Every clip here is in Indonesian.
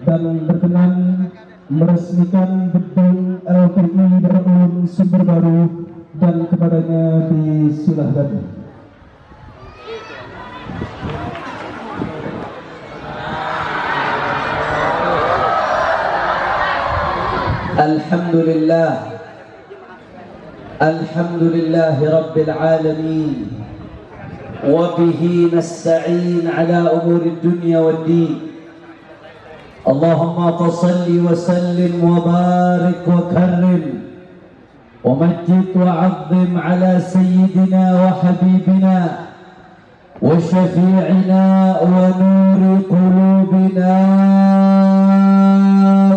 dan berkenan meresmikan gedung LPI Darul Sumber Baru dan kepadanya disilahkan. Alhamdulillah, alhamdulillahi rabbil alamin, wa bihi nasta'in ala umuri dunya wad din. Allahumma fasalli wa sallim wa barik wa karrim wa majjid wa azzim ala sayyidina wa habibina wa syafi'ina wa nuri qulubina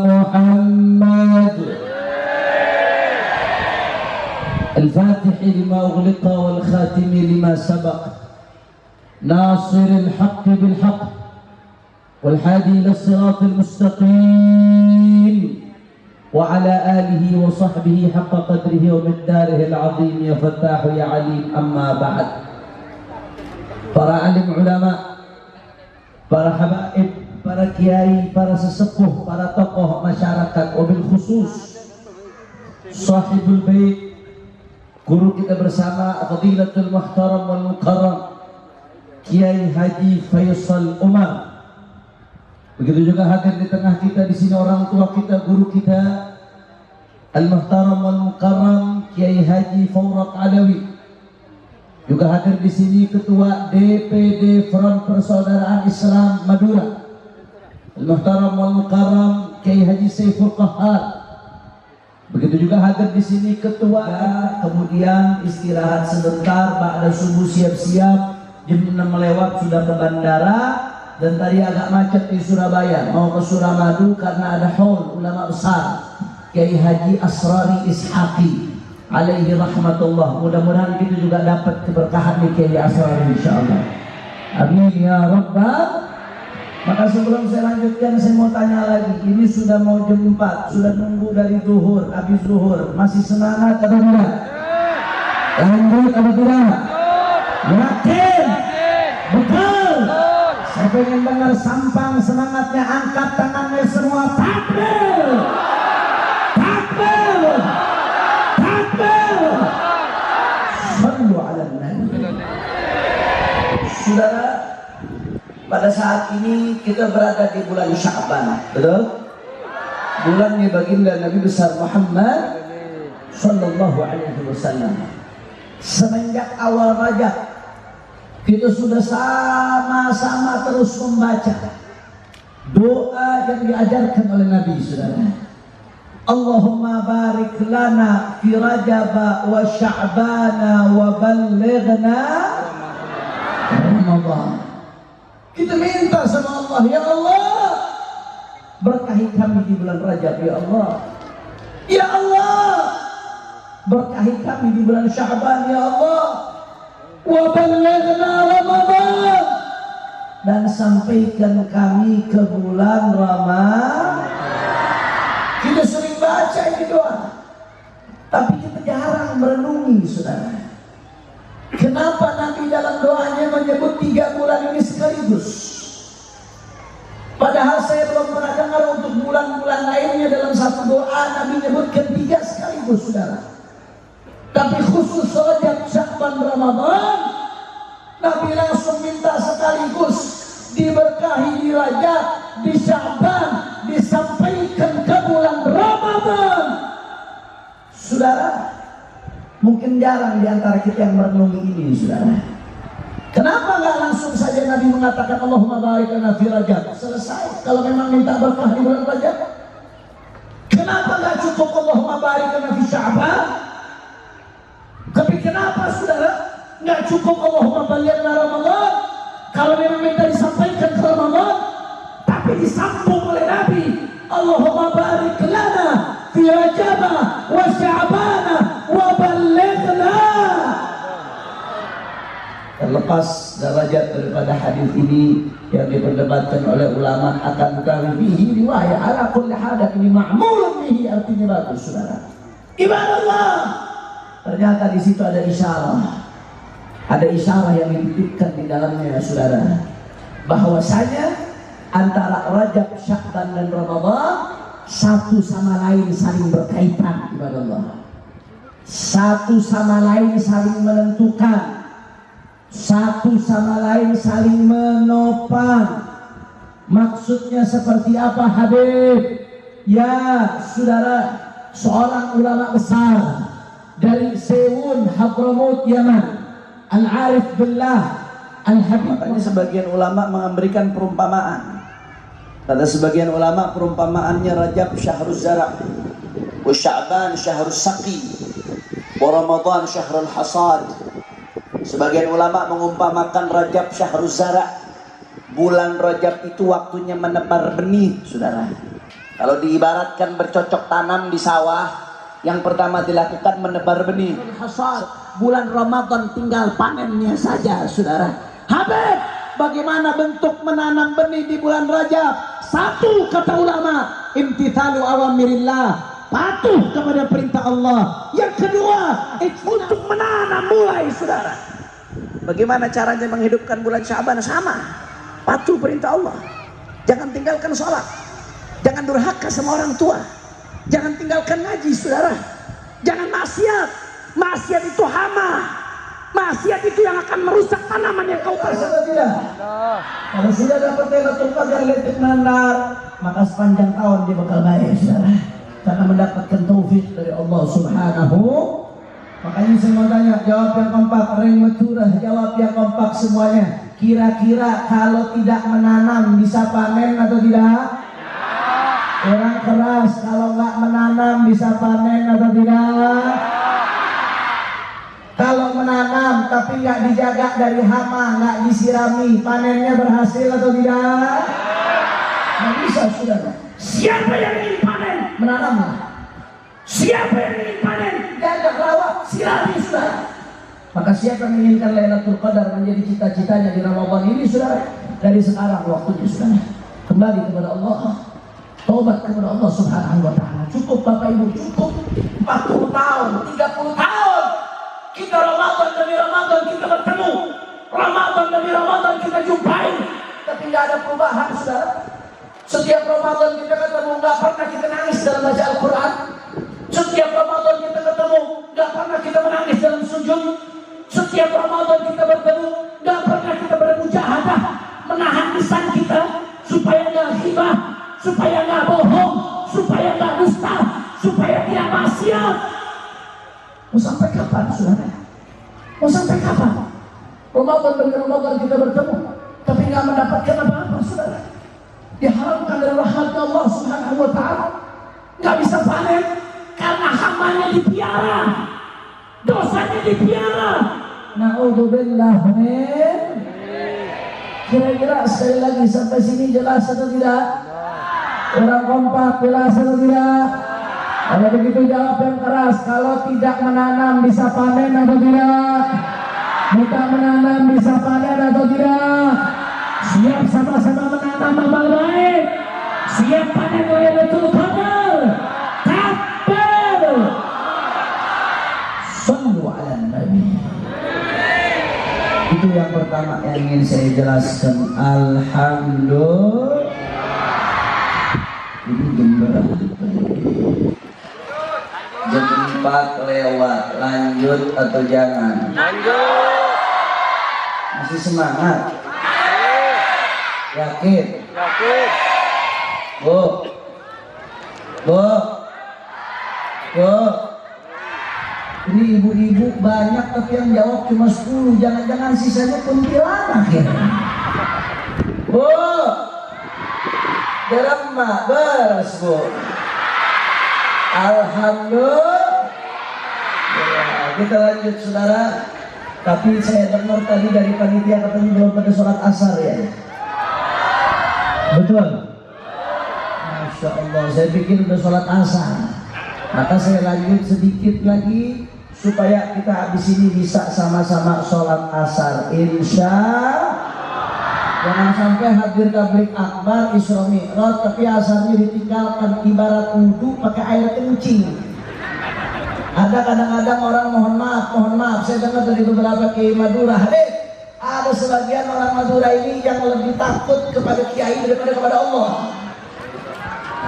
Muhammad al-Fatih lima ughliqa wal khatimi lima sabaq nasir al-haqq bil-haqq والحادي إلى الصراط المستقيم وعلى آله وصحبه حق قدره ومقداره العظيم يا فتاح يا عليم. أما بعد. Para alim ulama, para habaib, para kiai, para sesepuh, para tokoh masyarakat, wabil khusus sahibul bait, guru kita bersama Fadilatul Muhtaram wal Mukarram Kiai Haji Faisal Umar. Begitu juga hadir di tengah kita di sini orang tua kita, guru kita Al-Muhtaram wal Mukarram Kiai Haji Fawrak Alawi. Juga hadir di sini ketua DPD Front Persaudaraan Islam Madura Al-Muhtaram wal Mukarram Kiai Haji Saiful Qahar. Begitu juga hadir di sini ketua. Kemudian istirahat sebentar, ba'da subuh siap-siap, jam 6 lewat sudah ke bandara. Dan tadi agak macet di Surabaya, mau ke Suramadu karena ada haul ulama besar Kiai Haji Asrari Ishaqi alaihi rahmatullah. Mudah-mudahan kita juga dapat keberkahan di Kiai Asrari insyaallah. Amin ya rabbal. Maka sebelum saya lanjutkan, saya mau tanya lagi. Ini sudah mau jam 4, sudah nunggu dari zuhur, habis zuhur, masih semangat atau tidak? Lanjut atau tidak? Yakin? Betul? Saya pengen dengar sampang semangatnya, angkat tangannya semua. Takbir! Takbir! Takbir! Sallu ala nabi. Saudara, pada saat ini kita berada di bulan Sya'ban, betul? Bulannya baginda Nabi besar Muhammad sallallahu alaihi wasallam. Semenjak awal Rajab kita sudah sama-sama terus membaca doa yang diajarkan oleh Nabi, saudara. Allahumma barik lana fi Rajab wa Sya'ban wa ballighna Ramadan. Kita minta sama Allah, ya Allah, berkahi kami di bulan Rajab, ya Allah. Ya Allah, berkahi kami di bulan Sya'ban ya Allah. Wa ballighna Ramadan, dan sampaikan kami ke bulan Ramadan. Kita sering baca ini doa, tapi kita jarang merenungi, saudara. Kenapa Nabi dalam doanya menyebut 3 bulan ini sekaligus? Padahal saya belum pernah dengar untuk bulan-bulan lainnya dalam satu doa Nabi menyebutkan 3 sekaligus, saudara. Tapi khusus Rajab, Sya'ban, Ramadan, Nabi langsung minta sekaligus diberkahi di Rajab, di Sya'ban, disampaikan ke bulan Ramadan. Saudara, mungkin jarang di antara kita yang merenungi ini, saudara. Kenapa nggak langsung saja Nabi mengatakan Allahumma barik lana fi Rajab, selesai? Kalau memang minta berkah di bulan Rajab, kenapa nggak cukup Allahumma barik lana fi Sya'ban? Tapi kenapa, saudara, nggak cukup Allahumma ballighna Ramadan? Kalau memang minta disampaikan ke Ramadan, tapi disambung oleh Nabi, Allahumma barik lana fi Rajab wa Sya'ban wa ballighna. Terlepas derajat daripada hadis ini yang diperdebatkan oleh ulama, akan bihi riwayat ala kulli hadat ini ma'mulun bihi, artinya bagus, saudara. Ibadallah, ternyata di situ ada isyarah yang dititipkan di dalamnya, saudara, bahwasanya antara Rajab, Sya'ban dan Ramadan satu sama lain saling berkaitan, ibadallah. Satu sama lain saling menentukan, satu sama lain saling menopang. Maksudnya seperti apa, Habib? Ya, saudara, seorang ulama besar dari Sewun, Hadramut, Yaman, Al-Arif Billah Al-Habib. Makanya sebagian ulama memberikan perumpamaan. Kata sebagian ulama, perumpamaannya Rajab syahrul zara', wa Sya'ban syahrul saqi, wa Ramadan syahrul hasad. Sebagian ulama mengumpamakan Rajab syahrul zara', bulan Rajab itu waktunya menebar benih, saudara. Kalau diibaratkan bercocok tanam di sawah, yang pertama dilakukan menebar benih. Hasad, bulan Ramadan tinggal panennya saja, saudara. Habib, bagaimana bentuk menanam benih di bulan Rajab? Satu, kata ulama, imtithalu awamirillah, patuh kepada perintah Allah. Yang kedua, untuk menanam mulai, saudara. Bagaimana caranya menghidupkan bulan Sya'ban? Sama, patuh perintah Allah. Jangan tinggalkan sholat, jangan durhaka sama orang tua, jangan tinggalkan ngaji, saudara. Jangan maksiat. Maksiat itu hama. Maksiat itu yang akan merusak tanaman yang kau tanam. Kalau sudah dapat Lailatul Qadar letik nandar, maka sepanjang tahun dia bakal baik, saudara, karena mendapatkan taufik dari Allah Subhanahu. Makanya saya mau tanya, jawab yang kompak, ring meturah, jawab yang kompak semuanya. Kira-kira kalau tidak menanam bisa panen atau tidak? Orang keras, kalau nggak menanam bisa panen atau tidak? Kalau menanam tapi nggak dijaga dari hama, nggak disirami, panennya berhasil atau tidak? Nggak bisa, saudara. Siapa yang ingin panen? Menanamlah. Siapa yang ingin panen? Jaga, rawat, sirami, saudara. Maka siapa yang menginginkan Lailatul Qadar menjadi cita-citanya di Ramadan ini, saudara, dari sekarang waktunya, saudara, kembali kepada Allah, taubat kepada Allah Subhanahu wa ta'ala. Cukup Bapak Ibu, cukup 40 tahun, 30 tahun kita Ramadan demi Ramadan kita bertemu, Ramadan demi Ramadan kita jumpai, tapi nggak ada perubahan, saudara. Setiap Ramadan kita ketemu, nggak pernah kita nangis dalam baca Al-Quran. Setiap Ramadan kita ketemu, nggak pernah kita menangis dalam sujud. Setiap Ramadan kita bertemu, nggak pernah kita bermujahadah, menahan lisan kita supaya nggak ghibah, supaya nggak bohong, supaya nggak dusta, supaya tidak maksiat. Mau sampai kapan, saudara? Mau sampai kapan? Ramadan demi Ramadan kita bertemu, tapi nggak mendapatkan apa-apa, saudara. Diharamkan dari rahmat Allah Subhanahu wa ta'ala, nggak bisa panen karena hamanya dipiara, dosanya dipiara. Na'udzubillah min. Kira-kira sekali lagi sampai sini jelas atau tidak? Orang kompak jelas atau tidak? Kalau begitu jawab yang keras. kalau tidak menanam bisa panen atau tidak? Kita menanam bisa panen atau tidak? Siap sama-sama menanam amal baik. Siap panen Lailatul Qadar. Takbir. Shallu ala Nabi. Itu yang pertama yang ingin saya jelaskan. Alhamdulillah. Ini jam berapa? Jam 4 lewat. Lanjut atau jangan? Lanjut. Masih semangat? Yakin? Yakin. Bu, bu, bu. Ini ibu-ibu banyak tapi yang jawab cuma 10. Jangan-jangan sisanya kuntilanak ya. Bu, derema beres bu. Alhamdulillah. Kita lanjut saudara. Tapi saya dengar tadi dari panitia katanya belum pada sholat asar ya. Betul. Masya Allah, saya pikir udah sholat asar. Maka saya lanjut sedikit lagi supaya kita habis ini bisa sama-sama sholat asar. Insya jangan sampai hadir tabligh akbar Isra Mi'raj tapi asarnya ditinggalkan, ibarat wudhu pakai air kencing. Ada kadang-kadang orang mohon maaf, saya dengar dari beberapa kiai Madura, ada sebagian orang Madura ini yang lebih takut kepada kiai daripada kepada Allah.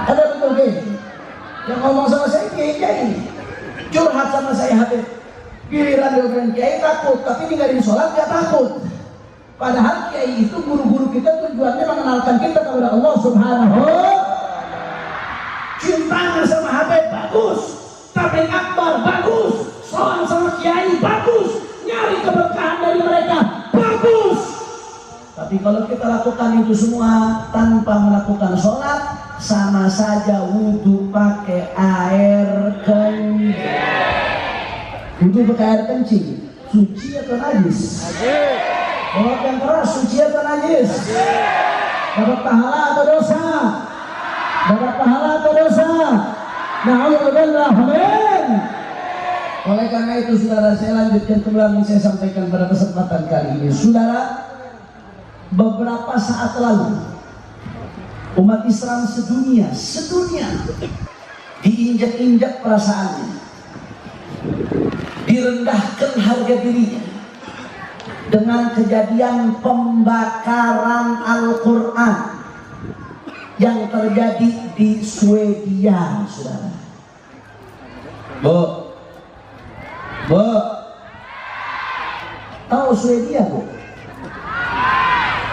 Ada betul kiai yang ngomong sama saya, kiai curhat sama saya, Habib giliran dengan kiai takut, tapi ninggalin sholat gak takut. Padahal kiai itu guru-guru kita tujuannya mengenalkan kita kepada Allah Subhanahu. Cium tangan sama Habib bagus, tabligh akbar bagus, sholat sama kiai bagus, nyari keberkahan dari mereka bagus. Tapi kalau kita lakukan itu semua tanpa melakukan sholat, sama saja wudhu pakai air kencing. Wudhu pakai air kencing, suci atau najis? Jawab yang keras, suci atau najis? Dapat pahala atau dosa? Dapat pahala atau dosa? Na'udzubillah, amin. Oleh karena itu saudara, saya lanjutkan kembali yang saya sampaikan pada kesempatan kali ini. Saudara, beberapa saat lalu umat Islam sedunia diinjak-injak perasaannya, direndahkan harga dirinya dengan kejadian pembakaran Al-Quran yang terjadi di Swedia, saudara. Bu, tahu Swedia bu?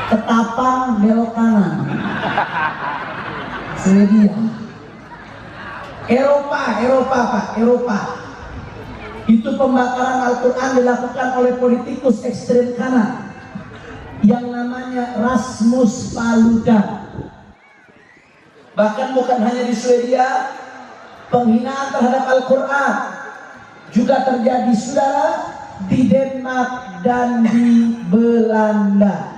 Ketapang belok kanan. Swedia. Eropa. Itu pembakaran Al-Quran dilakukan oleh politikus ekstrem kanan yang namanya Rasmus Paludan. Bahkan bukan hanya di Swedia, penghinaan terhadap Al-Quran juga terjadi saudara di Denmark dan di Belanda.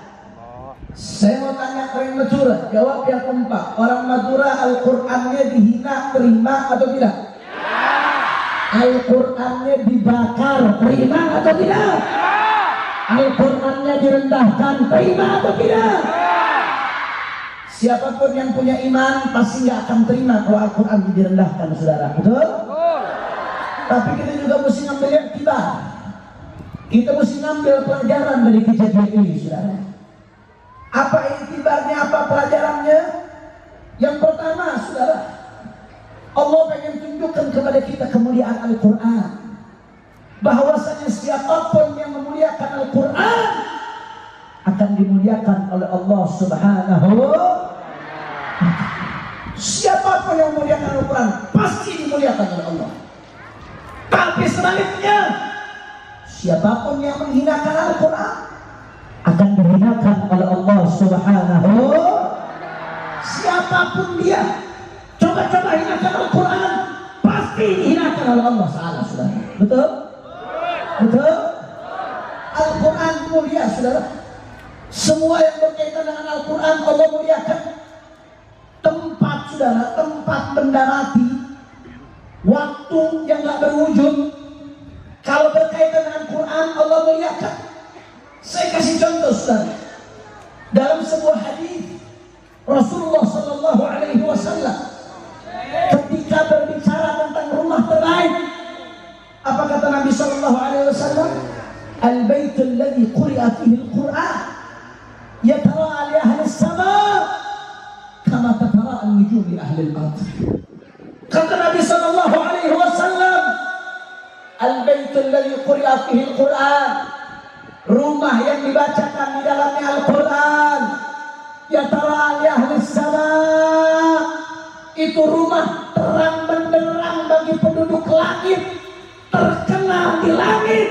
Saya mau tanya orang Madura, jawab yang kompak. Orang Madura Al-Qurannya dihina, terima atau tidak? Al-Qurannya dibakar, terima atau tidak? Al-Qurannya direndahkan, terima atau tidak? Siapapun yang punya iman pasti nggak akan terima kalau Al-Quran direndahkan, saudara. Betul? Tapi kita juga mesti ngambil iktibar. Kita mesti ngambil pelajaran dari kejadian ini, saudara. Apa iktibarnya, apa pelajarannya? Yang pertama, saudara, Allah pengen tunjukkan kepada kita kemuliaan Al-Quran, bahwasanya siapapun yang memuliakan Al-Quran akan dimuliakan oleh Allah Subhanahu. Siapapun yang memuliakan Al-Quran pasti dimuliakan oleh Allah. Tapi sebaliknya, siapapun yang menghinakan Al-Quran akan dihinakan oleh Allah Subhanahu. Siapapun dia coba hinakan Al-Quran pasti dihinakan oleh Allah Ta'ala, saudara. Betul? Betul? Al-Quran mulia, saudara. Semua yang berkaitan dengan Al-Quran Allah muliakan. Tempat, saudara, tempat benda mati waktu yang gak berwujud. Kalau berkaitan dengan Quran, Allah muliakan. Saya kasih contoh saudara. Dalam sebuah hadis Rasulullah Sallallahu Alaihi Wasallam ketika berbicara tentang rumah terbaik, apa kata Nabi Sallallahu Alaihi Wasallam? Al-baitul ladzi quri'a fihi al-Quran yatara li ahli as-sama' kama tatara an-nujum li ahli al-ard. Kata Nabi Sallallahu Alaihi Wasallam, al-baitul ladzi quri'a fihi al-Quran, rumah yang dibacakan di dalamnya Al-Quran, yatara li ahli as-sama', itu rumah terang benderang bagi penduduk langit, terkenal di langit.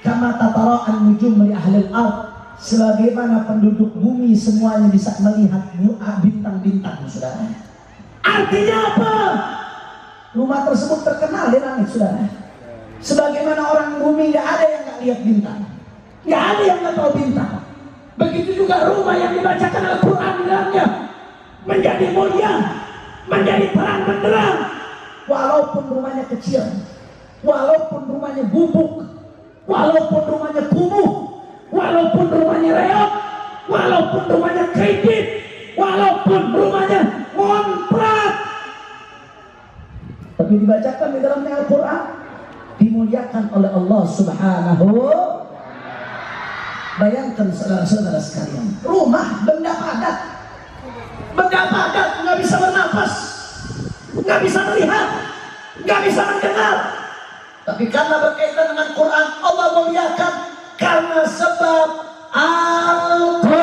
Kama tatara'an nujum li ahli al-ard, sebagaimana penduduk bumi semuanya bisa melihat bintang-bintang, saudara. Artinya apa? Rumah tersebut terkenal di langit, saudara. Sebagaimana orang bumi nggak ada yang nggak lihat bintang, nggak ada yang nggak tahu bintang. Begitu juga rumah yang dibacakan Al-Quran di dalamnya menjadi mulia, menjadi terang benderang. Walaupun rumahnya kecil, walaupun rumahnya gubuk, walaupun rumahnya kumuh, walaupun rumahnya reot, walaupun rumahnya kredit, walaupun rumahnya ngontrak, tapi dibacakan di dalamnya Al-Quran, dimuliakan oleh Allah Subhanahu. Bayangkan saudara-saudara sekalian, rumah benda padat nggak bisa bernafas, nggak bisa melihat, nggak bisa mendengar, tapi karena berkaitan dengan Quran, Allah muliakan karena sebab Al-Quran.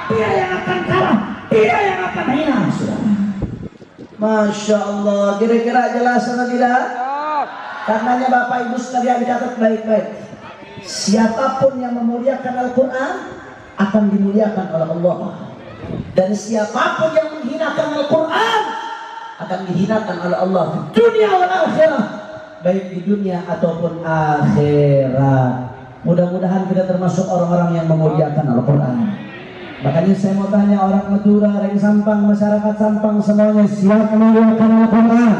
Dia yang akan kalah, dia yang akan hina, saudara. Masya Allah, kira-kira jelas atau tidak? Karenanya Bapak Ibu sekalian catat baik-baik. Siapapun yang memuliakan Al-Quran akan dimuliakan oleh Allah, dan siapapun yang menghinakan Al-Quran akan dihinakan oleh Allah di dunia dan akhirat, baik di dunia ataupun akhirat. Mudah-mudahan kita termasuk orang-orang yang memuliakan Al-Quran. Makanya saya mau tanya orang Madura, Reng Sampang, masyarakat Sampang semuanya siap memuliakan Al-Quran?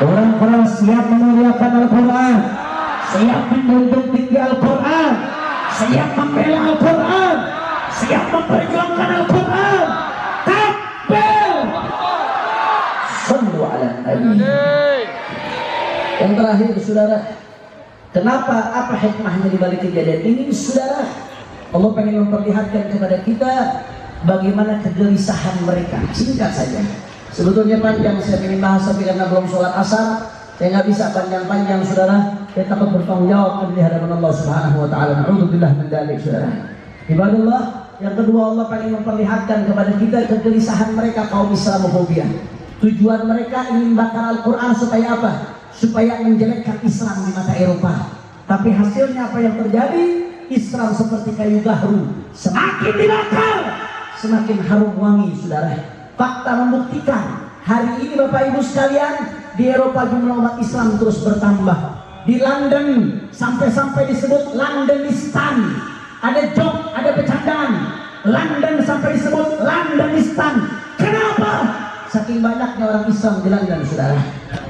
Orang-orang siap memuliakan Al-Quran, siap menjunjung tinggi Al-Quran, siap membela Al-Quran, siap memperjuangkan Al-Quran. Takbir. Sallu ala Nabi. Yang terakhir, saudara, kenapa, apa hikmahnya di balik kejadian ini, saudara? Allah pengen memperlihatkan kepada kita bagaimana kegelisahan mereka. Singkat saja, sebetulnya panjang saya ingin bahas, tapi karena belum sholat asar saya nggak bisa panjang-panjang, saudara. Saya takut bertanggung jawab di hadapan Allah Subhanahu Wa Taala. Alhamdulillah mendalik, saudara. Ibadallah, yang kedua, Allah pengen memperlihatkan kepada kita kegelisahan mereka, kaum Islamofobia. Tujuan mereka ingin bakar Al-Quran supaya apa? Supaya menjelekkan Islam di mata Eropa. Tapi hasilnya apa yang terjadi? Islam seperti kayu gahru, semakin dibakar semakin harum wangi, saudara. Fakta membuktikan hari ini Bapak Ibu sekalian, di Eropa jumlah umat Islam terus bertambah. Di London sampai disebut Londonistan. Ada joke, ada bercandaan. London sampai disebut Londonistan. Kenapa? Saking banyaknya orang Islam di London, saudara.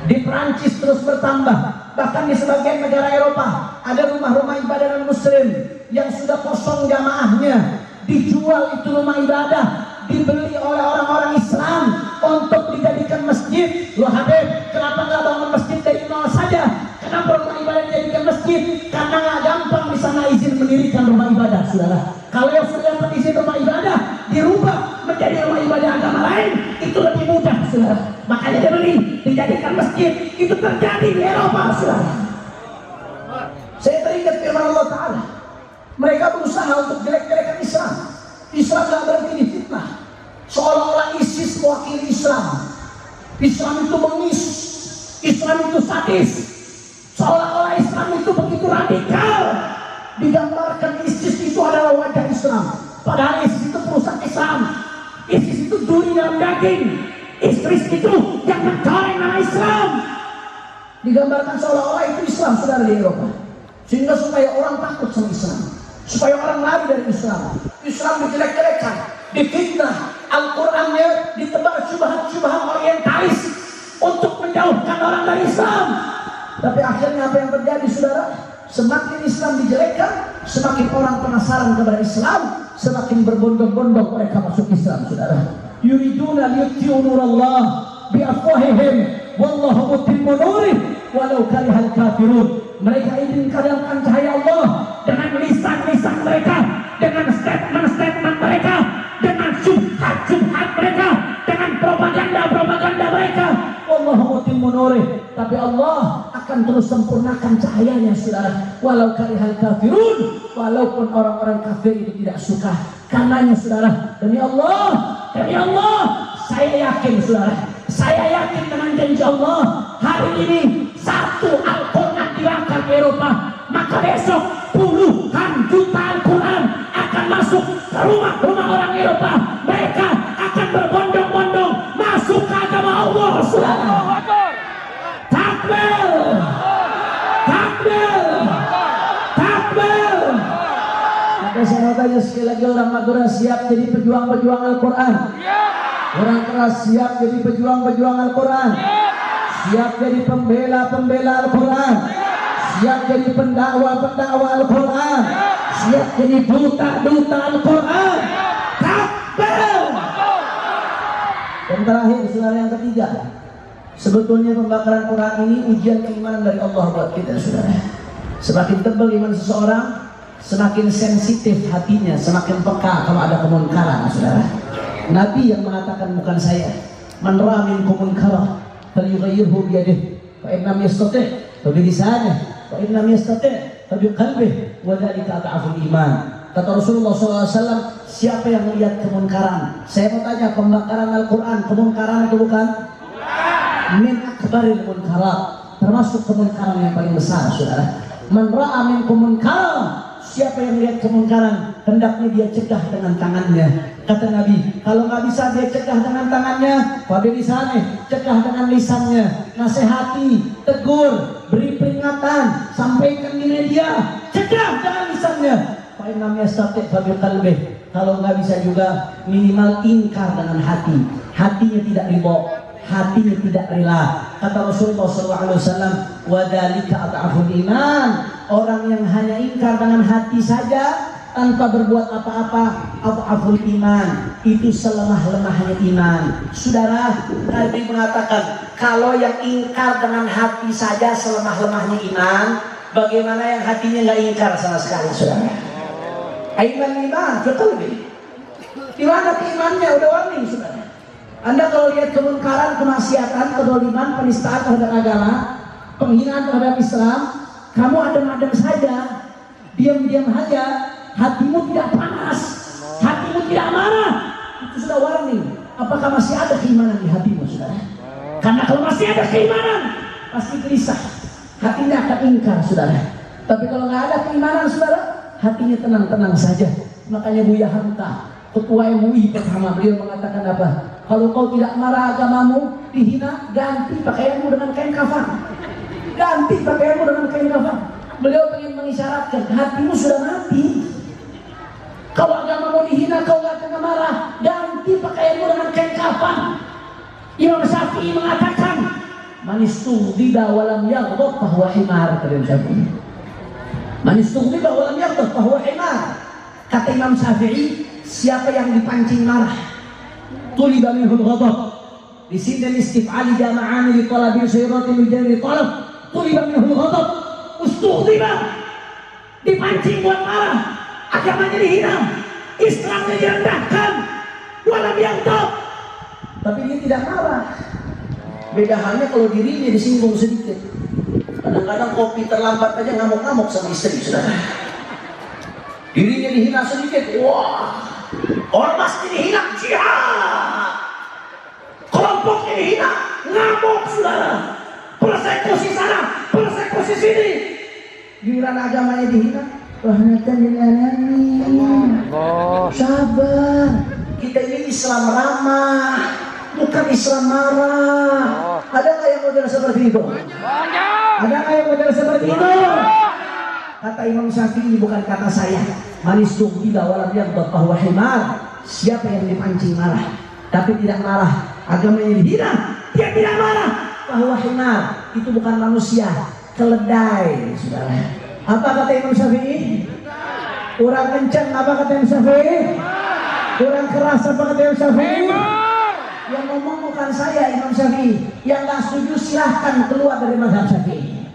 Di Perancis terus bertambah. Bahkan di sebagian negara Eropa ada rumah-rumah ibadah non Muslim yang sudah kosong jamaahnya. Dijual itu rumah ibadah, dibeli oleh orang-orang Islam untuk dijadikan masjid. Loh Habib, kenapa nggak bangun masjid dari nol saja? Kenapa rumah ibadah dijadikan masjid? Karena nggak gampang di sana izin mendirikan rumah ibadah, saudara. Kalau yang sudah dapat izin rumah ibadah dirubah menjadi rumah ibadah agama lain, itu lebih mudah, saudara. Makanya dibeli, dijadikan masjid. Itu terjadi di Eropa, saudara. Saya teringat firman Allah Ta'ala, mereka berusaha untuk jelek-jelekan Islam. Islam gak berhenti difitnah, seolah-olah ISIS mewakili Islam. Islam itu bengis, Islam itu sadis, seolah-olah Islam itu begitu radikal. Digambarkan ISIS itu adalah wajah Islam, padahal ISIS itu perusak Islam. ISIS itu duri dalam daging, ISIS itu yang mencoreng nama Islam. Digambarkan seolah-olah itu Islam, saudara, di Eropa, sehingga supaya orang takut sama Islam, supaya orang lari dari Islam. Islam dijelek-jelekan, difitnah, Al-Qurannya ditebar syubhat-syubhat orientalis untuk menjauhkan orang dari Islam. Tapi akhirnya apa yang terjadi saudara? Semakin Islam dijelekkan, semakin orang penasaran kepada Islam, semakin berbondong-bondong mereka masuk Islam saudara. Yuriduna liyutfi'u nurallah biafwahihim wallahu mutimmu nurih walau karihal kafirun. Mereka ingin padamkan cahaya Allah dengan lisan-lisan mereka, dengan statement-statement mereka, dengan syubhat-syubhat mereka, dengan propaganda-propaganda mereka. Wallahu mutimmu nurih. Tapi Allah akan terus sempurnakan cahayanya saudara. Walau karihal kafirun, walaupun orang-orang kafir itu tidak suka. Karenanya saudara, demi Allah, saya yakin saudara, saya yakin dengan janji Allah, hari ini satu Al-Quran diangkat ke Eropa, maka besok puluhan juta Al-Quran akan masuk ke rumah-rumah orang Eropa. Mereka akan berbondong-bondong masuk ke agama Allah saudara. Takbir, takbir, takbir. Maka saya mau tanya sekali lagi, orang Madura siap jadi pejuang-pejuang Al-Quran? Orang keras siap jadi pejuang-pejuang Al-Quran? Siap jadi pembela-pembela Al-Quran? Siap jadi pendakwa-pendakwa Al-Quran? Siap jadi duta-duta Al-Quran? Takbir. Dan terakhir saudara, yang ketiga, sebetulnya pembakaran Quran ini ujian keimanan dari Allah buat kita saudara. Semakin tebal iman seseorang, semakin sensitif hatinya, semakin peka kalau ada kemunkaran saudara. Nabi yang mengatakan, bukan saya, man ra'a minkum munkaran falyughayyirhu biyadihi fa in lam yastati' fa bilisanihi wa in lam yastati' fa biqalbihi wa dzalika ad'aful iman. Kata Rasulullah SAW, siapa yang melihat kemunkaran? Saya mau tanya, pembakaran Al-Quran kemunkaran itu bukan? Min akbaril munkarat, termasuk kemunkaran yang paling besar saudara. Man ra'a minkum munkaran, siapa yang melihat kemungkaran, hendaknya dia cegah dengan tangannya. Kata Nabi, kalau nggak bisa dia cegah dengan tangannya, fabilisane, cegah dengan lisannya, nasihati, tegur, beri peringatan, sampaikan di media, cegah dengan lisannya. Fa in lam yastati' fa biqalbihi, kalau nggak bisa juga minimal ingkar dengan hati, hatinya tidak ridho, hatinya tidak rela. Kata Rasulullah SAW, wadhalika ad'aful iman, orang yang hanya ingkar dengan hati saja tanpa berbuat apa-apa, ad'aful iman, itu selemah-lemahnya iman. Saudara, Nabi mengatakan, kalau yang ingkar dengan hati saja selemah-lemahnya iman, bagaimana yang hatinya nggak ingkar sama sekali saudara? Iman betul nih. Di mana keimannya? Udah warning saudara. Anda kalau lihat kemungkaran, kemaksiatan, kedoliman, penistaan terhadap agama, penghinaan terhadap Islam, kamu adem-adem saja, diam-diam saja, hatimu tidak panas, hatimu tidak marah, itu sudah warning. Apakah masih ada keimanan di hatimu saudara? Karena kalau masih ada keimanan, pasti gelisah, hatinya akan ingkar saudara. Tapi kalau nggak ada keimanan saudara, hatinya tenang-tenang saja. Makanya Buya Hamka, ketua MUI pertama, beliau mengatakan apa? Kalau kau tidak marah agamamu dihina, ganti pakaianmu dengan kain kafan. Ganti pakaianmu dengan kain kafan. Beliau ingin mengisyaratkan, hatimu sudah mati. Kalau agamamu dihina, kau gak kena marah, ganti pakaianmu dengan kain kafan. Imam Syafi'i mengatakan, manistughdiba walam yaghdab fahuwa himar. Manistughdiba walam yaghdab fahuwa himar. Kata Imam Syafi'i, siapa yang dipancing marah, tuliba minhul ghadab, di sini istif'ali jama'ani li talabil syairati min jari talab, tuliba minhul ghadab, ustughdiba, dipancing buat marah, agamanya dihina, Islamnya direndahkan, walam yaghdab, tapi dia tidak marah. Beda halnya kalau dirinya disinggung sedikit. Kadang-kadang kopi terlambat aja ngamuk-ngamuk sama istri saudara. Dirinya dihina sedikit, wah, ormas dihina, jihad. Kelompoknya dihina, ngamuk saudara. Persekusi sana, persekusi sini. Giliran agamanya dihina, rahmatan lil alamin. Sabar. Kita ini Islam ramah, bukan Islam marah. Ada nggak yang model seperti itu? Ada nggak yang model seperti itu? Kata Imam Syafi'i, bukan kata saya. Manistughdiba walam yaghdab fahuwa himar. Siapa yang dipancing marah tapi tidak marah, agamanya dihina, dia tidak marah, bahwa himar itu bukan manusia, keledai, saudara. Apa kata Imam Syafi'i? Kurang kencang apa kata Imam Syafi'i? Kurang keras apa kata Imam Syafi'i? Yang ngomong bukan saya, Imam Syafi'i. Yang nggak setuju silahkan keluar dari mazhab Syafi'i.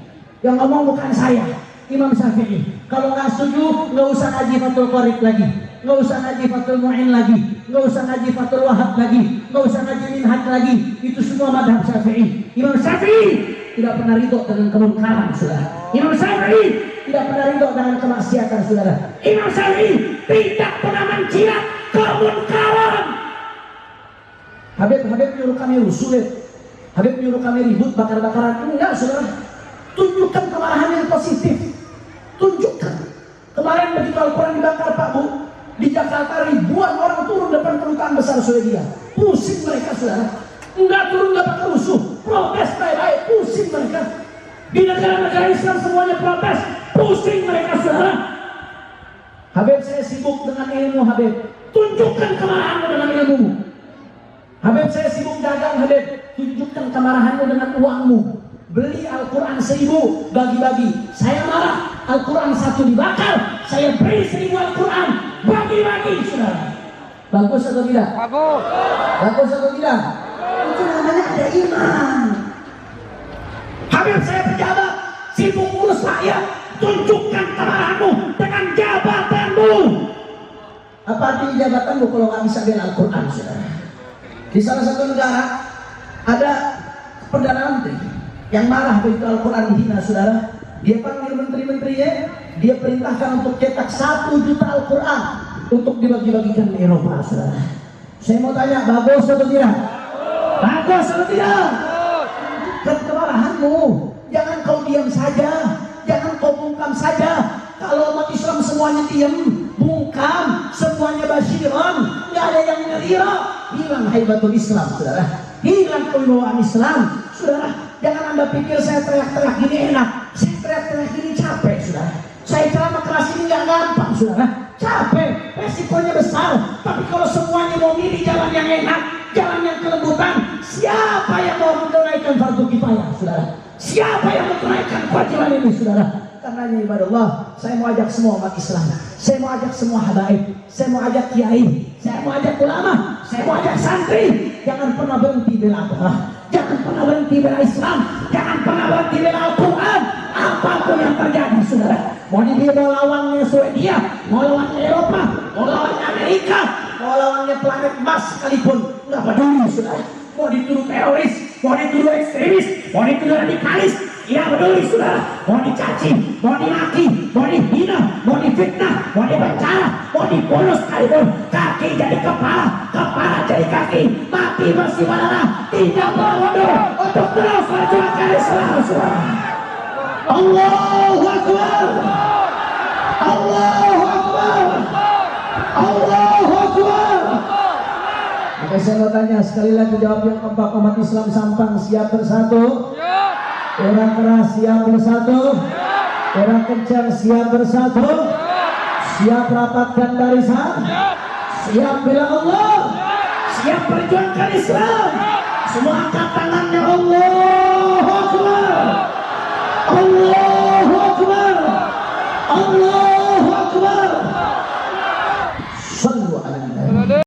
Yang ngomong bukan saya, Imam Syafi'i. Kalau nggak setuju, nggak usah ngaji Fathul Qorib lagi, nggak usah ngaji Fathul Mu'in lagi, nggak usah ngaji Fathul Wahab lagi, nggak usah ngaji Minhaj lagi. Itu semua mazhab Syafi'i. Imam Syafi'i tidak pernah ridho dengan kemungkaran, saudara. Imam Syafi'i tidak pernah ridho dengan kemaksiatan, saudara. Imam Syafi'i tidak pernah mencilat kemungkaran. Habib nyuruh kami rusuh, Habib nyuruh kami ribut, bakar-bakaran. Enggak, saudara. Tunjukkan kemarahan yang positif. Tunjukkan. Kemarin begitu Al-Quran dibakar, Pak Bu, di Jakarta ribuan orang turun depan kedutaan besar Swedia. Pusing mereka, saudara. Enggak turun, enggak pakai rusuh, protes baik-baik, pusing mereka. Di negara-negara Islam semuanya protes, pusing mereka, saudara. Habib, saya sibuk dengan ilmu, Habib. Tunjukkan kemarahanmu dengan ilmumu. Habib, saya sibuk dagang, Habib. Tunjukkan kemarahanmu dengan uangmu. Beli Al-Quran 1000, bagi-bagi. Saya marah, Al-Quran 1 dibakar. Saya beri 1000 Al-Quran, bagi-bagi, saudara. Bagus atau tidak? Bagus. Bagus atau tidak? Itu namanya ada iman. Habib, saya pejabat, sibuk urus rakyat. Tunjukkan kemarahanmu dengan jabatanmu. Apa artinya jabatanmu kalau nggak bisa bela Al-Quran, saudara? Di salah satu negara ada perdana menteri yang marah begitu Al-Quran dihina, saudara. Dia panggil menteri-menterinya, dia perintahkan untuk cetak 1 juta Al-Quran untuk dibagi-bagikan di Eropa, saudara. Saya mau tanya, bagus atau tidak? Bagus atau tidak? Dan kemarahanmu, jangan kau diam saja, jangan kau bungkam saja. Kalau umat Islam semuanya diam, bungkam, semuanya basyiron, nggak ada yang ngerira, hilang haibatul Islam, saudara. Hilang kewibawaan Islam, saudara. Jangan Anda pikir saya teriak-teriak gini enak, saya teriak-teriak gini capek, saudara. Saya ceramah keras ini nggak gampang, saudara. Capek, resikonya besar. Tapi kalau semuanya mau milih jalan yang enak, jalan yang kelembutan, siapa yang mau menunaikan fardu kifayah, saudara? Siapa yang menunaikan kewajiban ini, saudara? Karenanya ibadah Allah, saya mau ajak semua umat Islam, saya mau ajak semua habaib, saya mau ajak kiai, saya mau ajak ulama, saya mau ajak santri. Jangan pernah berhenti bela agama, jangan pernah berhenti bela Islam, jangan pernah berhenti bela Al-Quran. Apapun yang terjadi, saudara, mau dibela lawannya Swedia, mau lawannya Eropa, mau lawannya Amerika, mau lawannya planet Mars sekalipun, nggak peduli, saudara. Mau dituduh teroris, mau dituduh ekstremis, mau dituduh radikalis, ya peduli, saudara. Mau dicaci, mau dimaki, mau dihina, mau difitnah, mau dipenjara, mau dibunuh sekalipun, kaki jadi kepala, kepala jadi kaki, mati bersih darah, tidak mundur untuk terus perjuangkan Islam, saudara. Allahu Akbar, Allahu Akbar, Allahu Akbar. Maka saya mau tanya sekali lagi, jawab yang keempat. Umat Islam Sampang siap bersatu? Orang keras siap bersatu? Orang kencang siap bersatu? Siap rapatkan barisan? Siap bela Allah? Siap perjuangkan Islam? Semua angkat tangannya. Allahu Akbar, Allahu Akbar, Allahu Akbar,